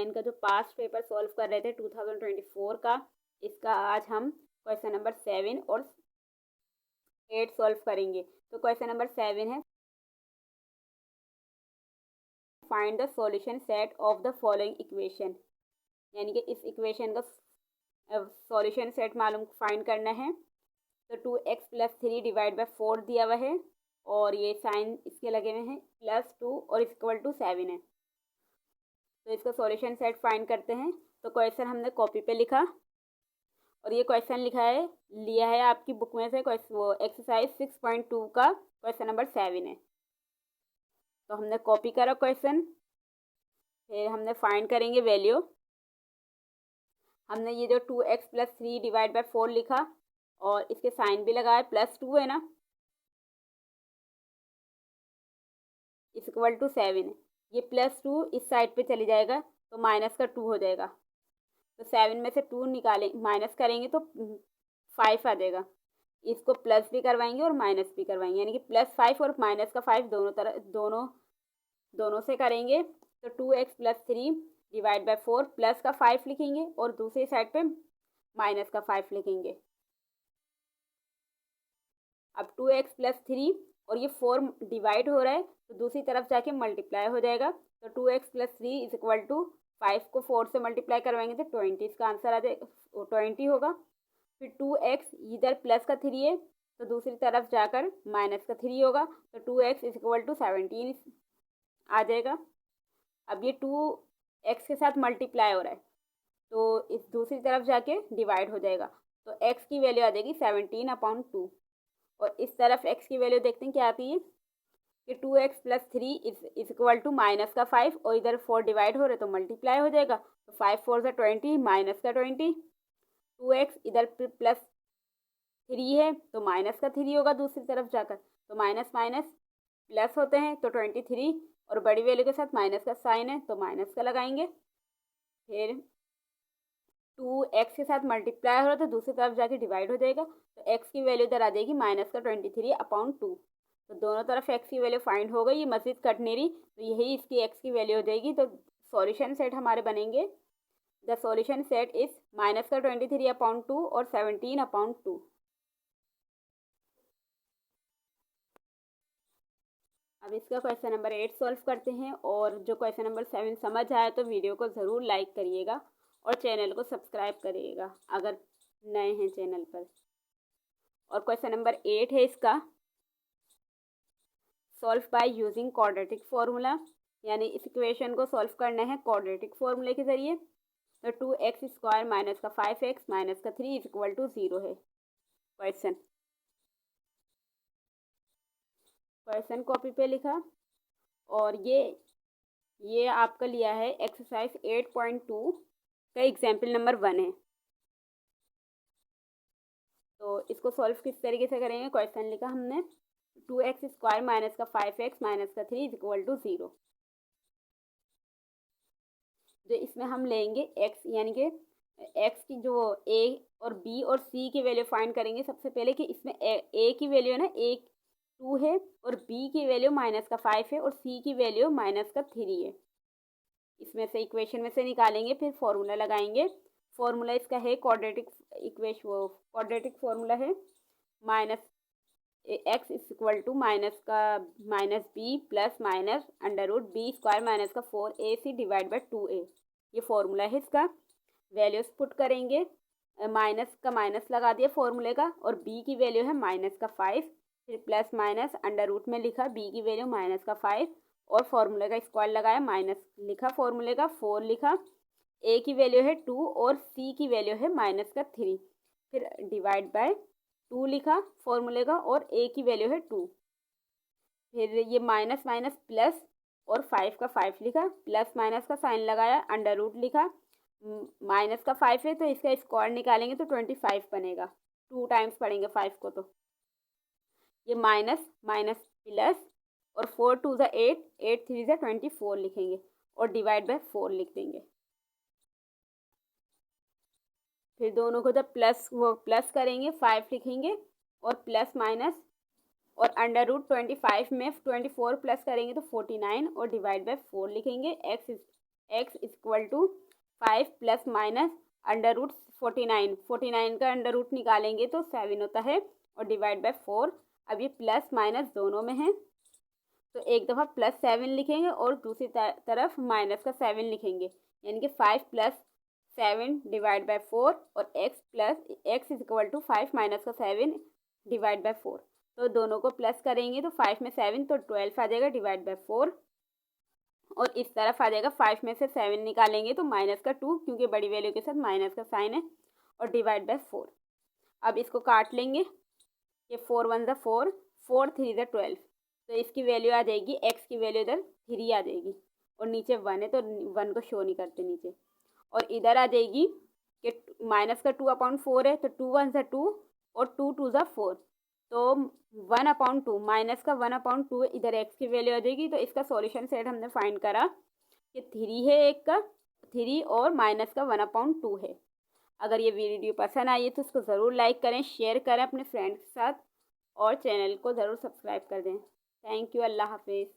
9 का जो past paper solve कर रहे थे 2024 का, इसका आज हम क्वेश्चन नंबर 7 और 8 सॉल्व करेंगे। तो क्वेश्चन नंबर 7 है, find the solution set of the following equation, यानी कि इस इक्वेशन का सॉल्यूशन सेट मालूम फाइंड करना है। तो 2x+3 डिवाइड बाय 4 दिया हुआ है और ये साइन इसके लगे हुए हैं +2 और इक्वल टू 7 है। तो इसका सॉल्यूशन सेट फाइंड करते हैं। तो क्वेश्चन हमने कॉपी पे लिखा और ये क्वेश्चन लिया है आपकी बुक में से वो एक्सरसाइज 6.2 का क्वेश्चन नंबर 7 है। तो हमने कॉपी करा क्वेश्चन, फिर हमने फाइंड करेंगे वैल्यू। हमने ये जो 2x+3 डिवाइड बाय 4 लिखा और इसके साइन भी लगाया, +2 है ना, इक्वल टू 7 है। ये +2 इस साइड पे चली जाएगा तो माइनस का 2 हो जाएगा। तो 7 में से 2 निकालें माइनस करेंगे तो 5 आ जाएगा। इसको प्लस भी करवाएंगे और माइनस भी करवाएंगे, यानी कि +5 और माइनस का 5 दोनों से करेंगे। तो 2x+3 डिवाइड बाय 4 प्लस का 5 लिखेंगे और दूसरी साइड पे माइनस का 5 लिखेंगे। अब 2x+3 और ये 4 डिवाइड हो रहा है तो दूसरी तरफ जाके मल्टीप्लाई हो जाएगा। तो 2x+3 इज इक्वल टू 5 को 4 से मल्टीप्लाई करवाएंगे तो 20, इसका आंसर आ जाएगा 20 होगा। फिर 2x इधर प्लस का 3 है तो दूसरी तरफ जाकर माइनस का 3 होगा तो 2x इज इक्वल टू 17 आ जाएगा। अब ये 2x के साथ मल्टीप्लाई हो रहा है तो इस दूसरी तरफ जाके डिवाइड हो जाएगा तो x की वैल्यू आ जाएगी 17/2 और इस तरफ x की वैल्यू देखते हैं क्या आती है कि 2x+3 is equal to minus का 5 और इधर 4 डिवाइड हो रहे तो मल्टीप्लाई हो जाएगा। तो 5 4 से 20 माइनस का 20, 2x इधर +3 है तो माइनस का 3 होगा दूसरी तरफ जाकर। तो माइनस माइनस प्लस होते हैं तो 23 और बड़ी वैल्यू के साथ माइनस का साइन है तो माइनस का लगाएंगे। फिर 2x के साथ मल्टीप्लाई हो रहा तो दूसरी तरफ जाके डिवाइड हो जाएगा तो x की वैल्यू इधर आ जाएगी माइनस का 23/2। तो दोनों तरफ x की वैल्यू फाइंड हो गई। ये मजीद कट नहीं रही तो यही इसकी x की वैल्यू हो जाएगी। तो सॉल्यूशन सेट हमारे बनेंगे, the solution set is minus का 23/2 और 17/2। अब इसका क्वेश्चन नंबर 8 सॉल्व करते हैं और जो क्वेश्चन नंबर 7 समझ आए तो वीडियो को ज़रूर लाइक करिएगा और चैनल को सब्सक्राइब करिएगा अगर नए हैं चैनल पर। और क्वेश्चन नंबर 8 है इसका, solve by using quadratic formula, यानी इस इक्वेशन को सॉल्व करना है क्वाड्रेटिक फॉर्मूले के ज़रिए। तो 2x² माइनस का 5x माइनस का 3 इज इक्वल टू 0 है क्वेश्चन कॉपी पे लिखा और ये आपका लिया है एक्सरसाइज 8.2 का एग्जाम्पल नंबर 1 है। तो इसको सॉल्व किस तरीके से करेंगे, क्वेश्चन लिखा हमने 2x² माइनस का 5x माइनस का 3 इज इक्वल टू 0। जो इसमें हम लेंगे x, यानी कि x की जो a और b और c की वैल्यू फाइंड करेंगे सबसे पहले कि इसमें a की वैल्यू है ना 2 है और b की वैल्यू माइनस का 5 है और c की वैल्यू माइनस का 3 है। इसमें से इक्वेशन में से निकालेंगे, फिर फॉर्मूला लगाएंगे। फॉर्मूला इसका है क्वाड्रेटिक फॉर्मूला है minus x is equal to minus b plus minus √b² minus का 4ac डिवाइड बाय 2a। ये फॉर्मूला है इसका। वैल्यूज पुट करेंगे, माइनस का माइनस लगा दिया फॉर्मूले का और b की वैल्यू है माइनस का 5, फिर प्लस माइनस √ में लिखा b की वैल्यू माइनस का 5 और फॉर्मूले का स्क्वायर लगाया, माइनस लिखा फॉर्मूले का 4 लिखा, a की वैल्यू है 2 और c की वैल्यू है माइनस का 3, फिर डिवाइड बाय 2 लिखा फॉर्मूले का और a की वैल्यू है 2। फिर ये माइनस माइनस प्लस और 5 का 5 लिखा, प्लस माइनस का साइन लगाया, √ लिखा, माइनस का 5 है तो इसका स्क्वायर निकालेंगे तो 25 बनेगा। 2 टाइम्स पढ़ेंगे 5 को तो ये माइनस माइनस प्लस और 4 2 ज़ा 8, 8 3 ज़ा 24 लिखेंगे और डिवाइड बाय 4 लिख देंगे। फिर दोनों को जब प्लस करेंगे 5 लिखेंगे और प्लस माइनस और √25 में 24 प्लस करेंगे तो 49 और डिवाइड बाय 4 लिखेंगे। X equal to 5 plus minus under root 49, 49 का अंडर रूट निकालेंगे तो 7 होता है और डिवाइड बाय 4। अब ये प्लस माइनस दोनों में है तो एक दफ़ा प्लस 7 लिखेंगे और दूसरी तरफ माइनस का 7 लिखेंगे, यानी कि 5 प्लस 7 डिवाइड बाय 4 और x is equal to 5 minus का 7 डिवाइड बाय 4। तो दोनों को प्लस करेंगे तो 5 में 7 तो 12 आ जाएगा डिवाइड बाय 4। और इस तरफ आ जाएगा 5 में से 7 निकालेंगे तो माइनस का 2, क्योंकि बड़ी वैल्यू के साथ माइनस का साइन है, और डिवाइड बाय 4। अब इसको काट लेंगे, ये 4 1 ज़ा 4, 4 3 ज़ा 12, तो इसकी वैल्यू आ जाएगी, एक्स की वैल्यू इधर 3 आ जाएगी और नीचे 1 है तो 1 को शो नहीं करते नीचे। और इधर आ जाएगी कि माइनस का 2/4 है तो 2 1 ज़ा 2 और 2 2 ज़ा 4, तो 1/2 माइनस का 1/2 इधर एक्स की वैल्यू आ जाएगी। तो इसका सॉल्यूशन सेट हमने फाइंड करा कि 3 है, एक का 3 और माइनस का 1/2 है। अगर ये वीडियो पसंद आई है तो इसको ज़रूर लाइक करें, शेयर करें अपने फ्रेंड्स के साथ और चैनल को ज़रूर सब्सक्राइब कर दें। Thank you. अल्लाह हाफिज़।